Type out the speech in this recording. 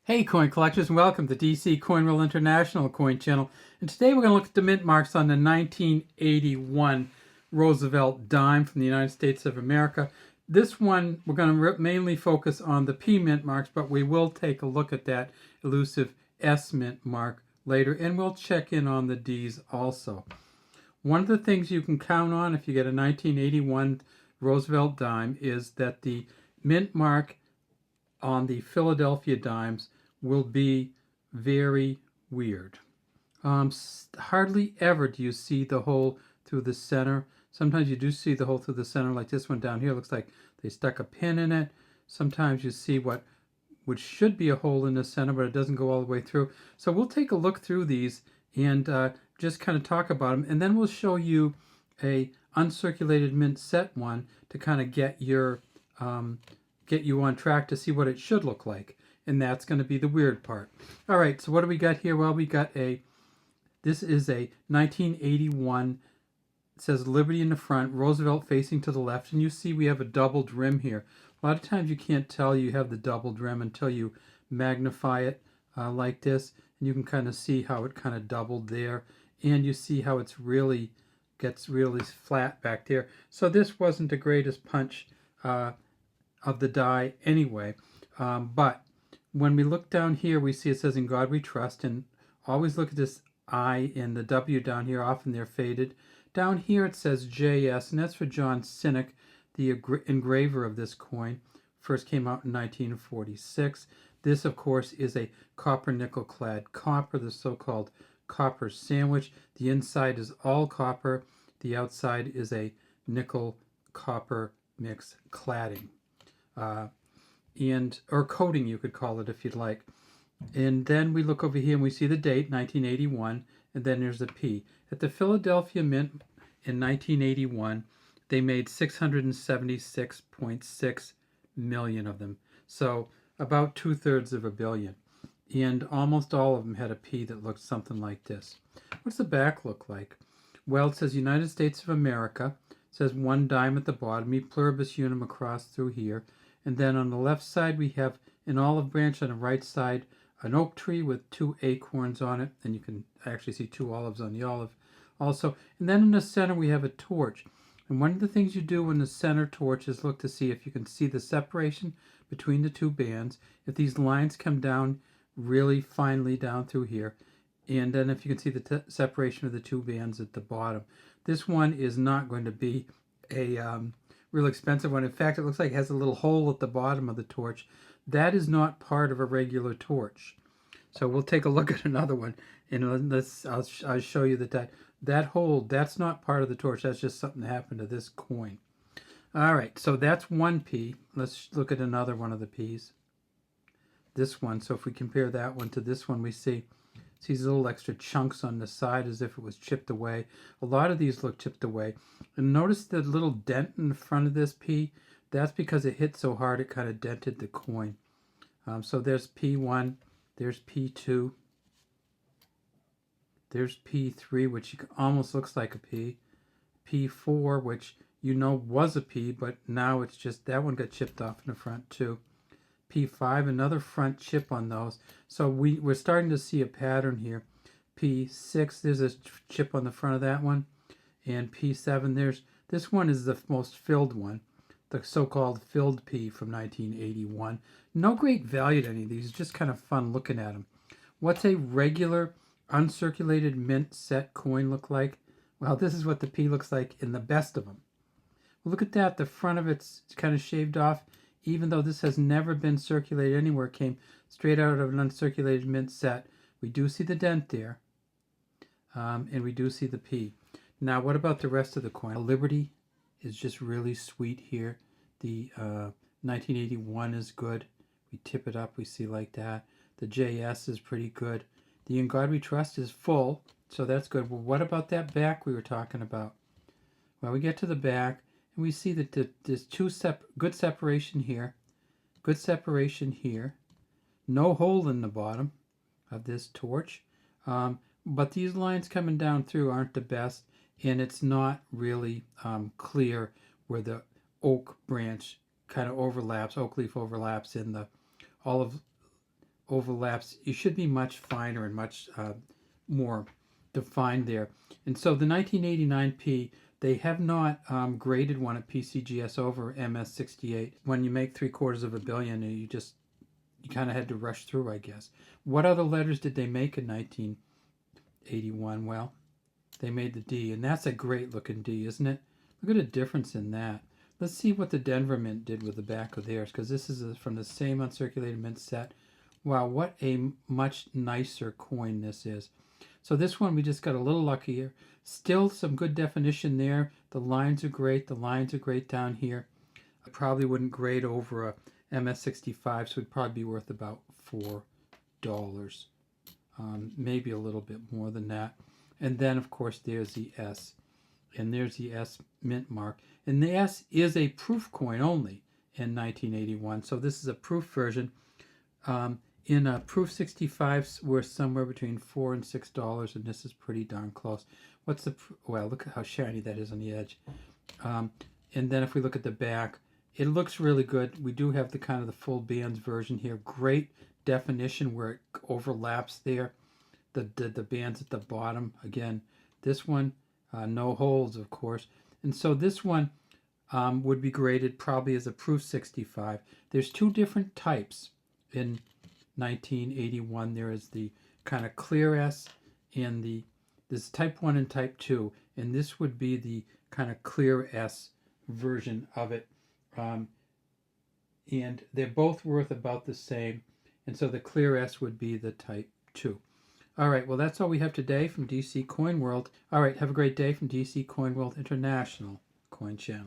Hey coin collectors, and welcome to DC Coin Roll International Coin Channel. And today we're going to look at the mint marks on the 1981 Roosevelt Dime from the United States of America. This one we're going to mainly focus on the P mint marks, but we will take a look at that elusive S mint mark later, and we'll check in on the D's also. One of the things you can count on if you get a 1981 Roosevelt Dime is that the mint mark on the Philadelphia dimes will be very weird. Hardly ever do you see the hole through the center. Sometimes you do see the hole through the center, like this one down here. Looks like they stuck a pin in it. Sometimes you see which should be a hole in the center, but it doesn't go all the way through. So we'll take a look through these and just kind of talk about them, and then we'll show you a uncirculated mint set one to kind of get you on track to see what it should look like. And that's going to be the weird part. All right, so what do we got here? Well, this is a 1981, it says Liberty in the front, Roosevelt facing to the left, and you see we have a doubled rim here. A lot of times you can't tell you have the doubled rim until you magnify it like this, and you can kind of see how it kind of doubled there, and you see how gets really flat back there. So this wasn't the greatest punch of the die anyway, but when we look down here, we see it says "In God We Trust," and always look at this I and the W down here. Often they're faded. Down here it says JS, and that's for John Sinek, the engraver of this coin. First came out in 1946. This, of course, is a copper nickel clad copper, the so-called copper sandwich. The inside is all copper. The outside is a nickel copper mix cladding. Or coating, you could call it if you'd like. And then we look over here and we see the date, 1981, and then there's a P. At the Philadelphia Mint in 1981, they made 676.6 million of them. So about 2/3 of a billion. And almost all of them had a P that looked something like this. What's the back look like? Well, it says United States of America. It says one dime at the bottom, E pluribus unum across through here. And then on the left side, we have an olive branch. On the right side, an oak tree with 2 acorns on it. And you can actually see 2 olives on the olive also. And then in the center, we have a torch. And one of the things you do in the center torch is look to see if you can see the separation between the 2 bands. If these lines come down really finely down through here. And then if you can see the separation of the 2 bands at the bottom. This one is not going to be a real expensive one. In fact, it looks like it has a little hole at the bottom of the torch. That is not part of a regular torch. So we'll take a look at another one, and I'll show you that hole, that's not part of the torch. That's just something that happened to this coin. All right, so that's one P. Let's look at another one of the P's. This one. So if we compare that one to this one, we see these little extra chunks on the side as if it was chipped away. A lot of these look chipped away. And notice the little dent in the front of this P. That's because it hit so hard it kind of dented the coin. So there's P1, there's P2, there's P3, which almost looks like a P, P4, which you know was a P, but now it's just, that one got chipped off in the front too. P5, another front chip on those. So we're starting to see a pattern here. P6, there's a chip on the front of that one. And P7, this one is the most filled one, the so-called filled P from 1981. No great value to any of these, just kind of fun looking at them. What's a regular uncirculated mint set coin look like? Well, this is what the P looks like in the best of them. Well, look at that, the front of it's kind of shaved off. Even though this has never been circulated anywhere, it came straight out of an uncirculated mint set. We do see the dent there, and we do see the P. Now, what about the rest of the coin? Liberty is just really sweet here. The 1981 is good. We tip it up, we see like that. The JS is pretty good. The In God We Trust is full, so that's good. Well, what about that back we were talking about? Well, we get to the back, and we see that there's good separation here, good separation here, no hole in the bottom of this torch, but these lines coming down through aren't the best, and it's not really clear where the oak branch kind of overlaps, oak leaf overlaps in the olive overlaps, you should be much finer and much more defined there. And so the 1989P, they have not graded one at PCGS over MS68. When you make 750 million, you kind of had to rush through, I guess. What other letters did they make in 1981? Well, they made the D, and that's a great looking D, isn't it? Look at the difference in that. Let's see what the Denver Mint did with the back of theirs, because this is from the same uncirculated mint set. Wow, what a much nicer coin this is. So this one, we just got a little luckier. Still some good definition there. The lines are great. The lines are great down here. I probably wouldn't grade over a MS65, so it'd probably be worth about $4. Maybe a little bit more than that. And then, of course, there's the S. And there's the S mint mark. And the S is a proof coin only in 1981. So this is a proof version. In a proof 65, we're somewhere between $4 and $6, and this is pretty darn close. What's the, well, look at how shiny that is on the edge. And then if we look at the back, it looks really good. We do have the kind of the full bands version here. Great definition where it overlaps there. The bands at the bottom. Again, this one, no holes, of course. And so this one would be graded probably as a proof 65. There's two different types in 1981. There is the kind of clear S and this type 1 and type 2, and this would be the kind of clear S version of it. And they're both worth about the same, and so the clear S would be the type 2. All right, well, that's all we have today from DC Coin World. All right, have a great day from DC Coin World International Coin Channel.